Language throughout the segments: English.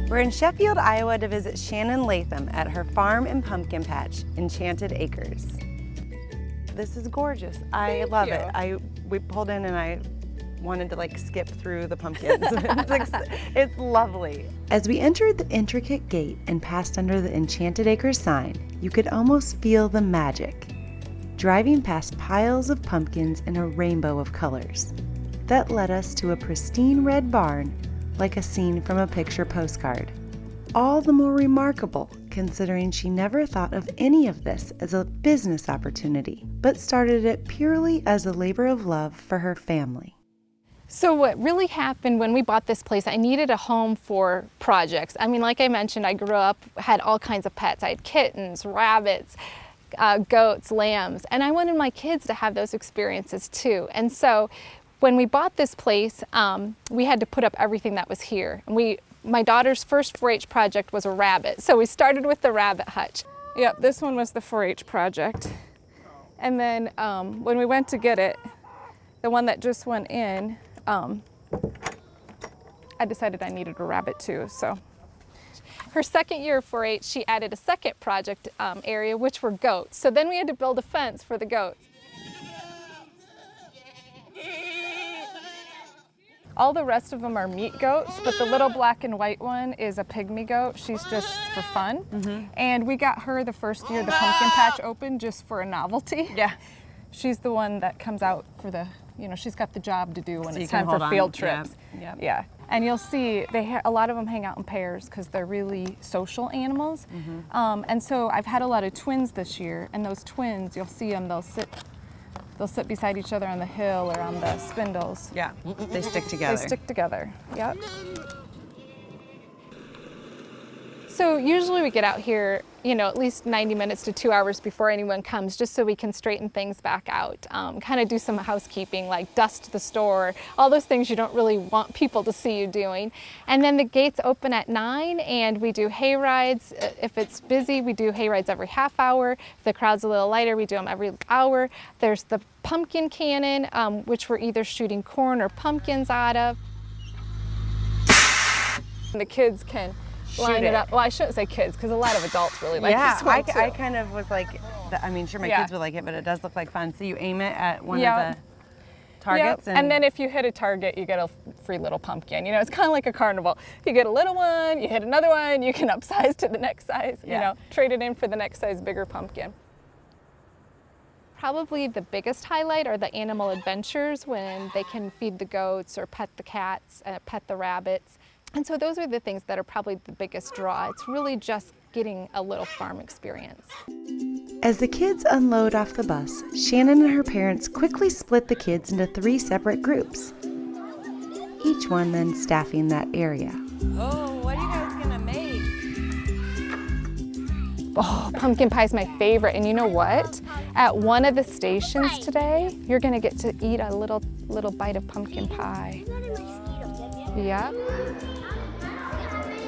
We're in Sheffield, Iowa to visit Shannon Latham at her farm and pumpkin patch, Enchanted Acres. This is gorgeous. I love it. We pulled in and I wanted to like skip through the pumpkins. It's lovely. As we entered the intricate gate and passed under the Enchanted Acres sign, you could almost feel the magic. Driving past piles of pumpkins in a rainbow of colors. That led us to a pristine red barn, like a scene from a picture postcard. All the more remarkable considering she never thought of any of this as a business opportunity, but started it purely as a labor of love for her family. So what really happened when we bought this place, I needed a home for projects. I mean, like I mentioned, I grew up, had all kinds of pets. I had kittens, rabbits, goats, lambs, and I wanted my kids to have those experiences too. And so when we bought this place, we had to put up everything that was here. And my daughter's first 4-H project was a rabbit, so we started with the rabbit hutch. Yep, this one was the 4-H project. And then when we went to get it, the one that just went in, I decided I needed a rabbit too, so. Her second year of 4-H, she added a second project area, which were goats. So then we had to build a fence for the goats. All the rest of them are meat goats, but the little black and white one is a pygmy goat. She's just for fun. Mm-hmm. And we got her the first year the pumpkin patch opened just for a novelty. Yeah. She's the one that comes out for the, she's got the job to do when it's time for field trips. Yeah. And you'll see a lot of them hang out in pairs because they're really social animals. Mm-hmm. And so I've had a lot of twins this year, and those twins, you'll see them, they'll sit beside each other on the hill or on the spindles. Yeah, they stick together. They stick together, yep. So usually we get out here, at least 90 minutes to 2 hours before anyone comes, just so we can straighten things back out, kind of do some housekeeping, like dust the store, all those things you don't really want people to see you doing. And then the gates open at 9 and we do hay rides. If it's busy, we do hay rides every half hour. If the crowd's a little lighter, we do them every hour. There's the pumpkin cannon, which we're either shooting corn or pumpkins out of. And the kids can line it up. Well, I shouldn't say kids, because a lot of adults really like this one too. I kind of was like, sure my kids would like it, but it does look like fun. So you aim it at one of the targets. Yep. And then if you hit a target, you get a free little pumpkin. It's kind of like a carnival. You get a little one, you hit another one, you can upsize to the next size, trade it in for the next size bigger pumpkin. Probably the biggest highlight are the animal adventures when they can feed the goats or pet the cats, pet the rabbits. And so those are the things that are probably the biggest draw. It's really just getting a little farm experience. As the kids unload off the bus, Shannon and her parents quickly split the kids into 3 separate groups, each one then staffing that area. Oh, what are you guys gonna make? Oh, pumpkin pie is my favorite. And you know what? At one of the stations today, you're gonna get to eat a little bite of pumpkin pie. Yeah.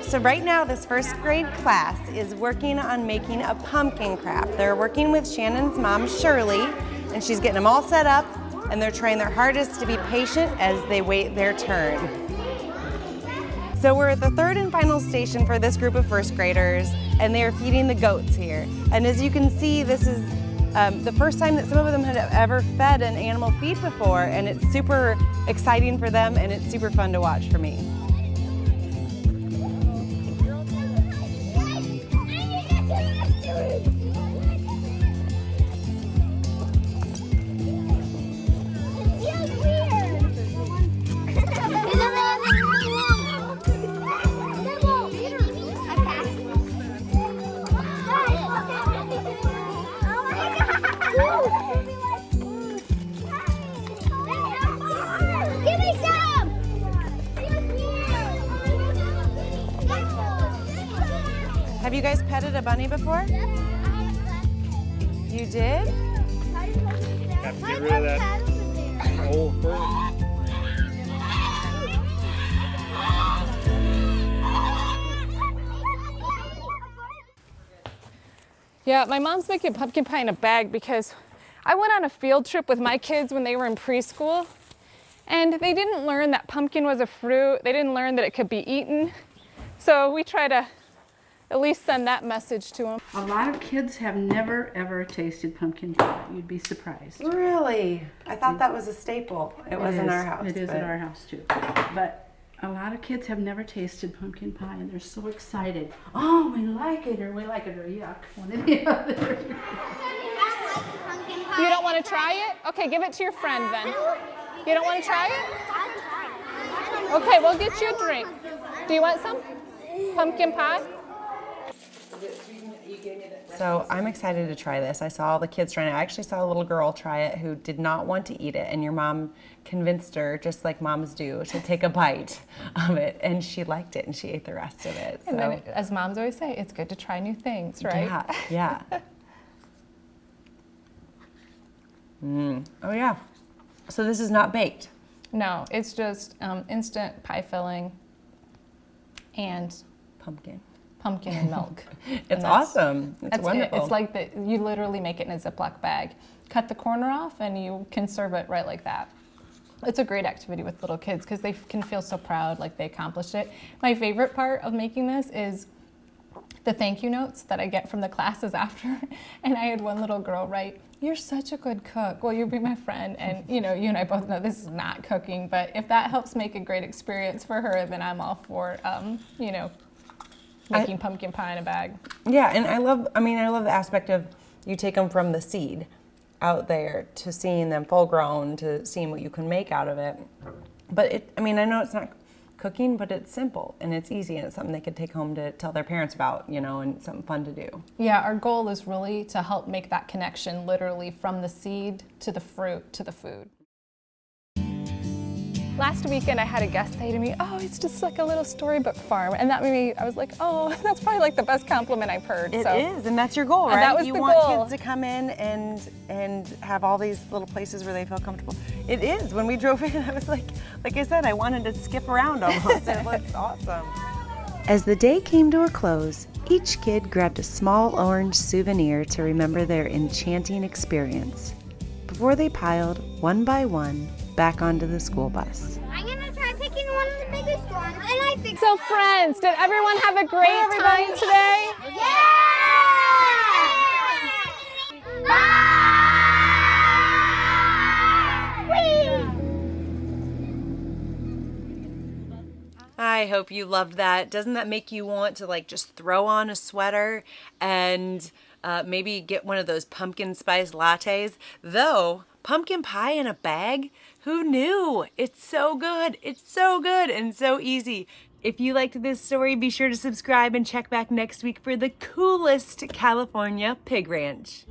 So right now, this first grade class is working on making a pumpkin craft. They're working with Shannon's mom, Shirley, and she's getting them all set up, and they're trying their hardest to be patient as they wait their turn. So we're at the 3rd and final station for this group of first graders, and they are feeding the goats here. And as you can see, this is the first time that some of them had ever fed an animal feed before, and it's super exciting for them, and it's super fun to watch for me. Have you guys petted a bunny before? You did? Have to get rid of that old fur. Yeah, my mom's making pumpkin pie in a bag because I went on a field trip with my kids when they were in preschool, and they didn't learn that pumpkin was a fruit. They didn't learn that it could be eaten. So we try to at least send that message to them. A lot of kids have never ever tasted pumpkin pie. You'd be surprised. Really? I thought that was a staple. It was in our house. It is but- at our house too. But a lot of kids have never tasted pumpkin pie and they're so excited. Oh, we like it or yuck. One or the other. You don't want to try it? Okay, give it to your friend then. You don't want to try it? Okay, we'll get you a drink. Do you want some pumpkin pie? So I'm excited to try this. I saw the kids trying it. I actually saw a little girl try it who did not want to eat it, and your mom convinced her, just like moms do, to take a bite of it, and she liked it, and she ate the rest of it. So. And then, as moms always say, it's good to try new things, right? Yeah, yeah. Oh yeah. So this is not baked. No, it's just instant pie filling and Pumpkin. pumpkin and milk. It's awesome. It's wonderful. It's like you literally make it in a Ziploc bag. Cut the corner off and you can serve it right like that. It's a great activity with little kids because they can feel so proud like they accomplished it. My favorite part of making this is the thank you notes that I get from the classes after. And I had one little girl write, "You're such a good cook. Will you be my friend?" And you know, you and I both know this is not cooking, but if that helps make a great experience for her, then I'm all for, you know, making pumpkin pie in a bag. Yeah, and I love the aspect of you take them from the seed out there to seeing them full grown, to seeing what you can make out of it. But I know it's not cooking, but it's simple and it's easy and it's something they could take home to tell their parents about, you know, and something fun to do. Yeah, our goal is really to help make that connection literally from the seed to the fruit to the food. Last weekend I had a guest say to me, "Oh, it's just like a little storybook farm." And that made me, I was like, oh, that's probably like the best compliment I've heard. It is, and that's your goal, right? That was you the want goal. kids to come in and have all these little places where they feel comfortable. It is. When we drove in, I was like I said, I wanted to skip around almost. It looks awesome. As the day came to a close, each kid grabbed a small orange souvenir to remember their enchanting experience before they piled one by one back onto the school bus. I'm gonna try picking one of the biggest ones, and I think So friends, did everyone have a great time today? I hope you loved that. Doesn't that make you want to like just throw on a sweater and maybe get one of those pumpkin spice lattes? Though, pumpkin pie in a bag? Who knew? It's so good. It's so good and so easy. If you liked this story, be sure to subscribe and check back next week for the coolest California pig ranch.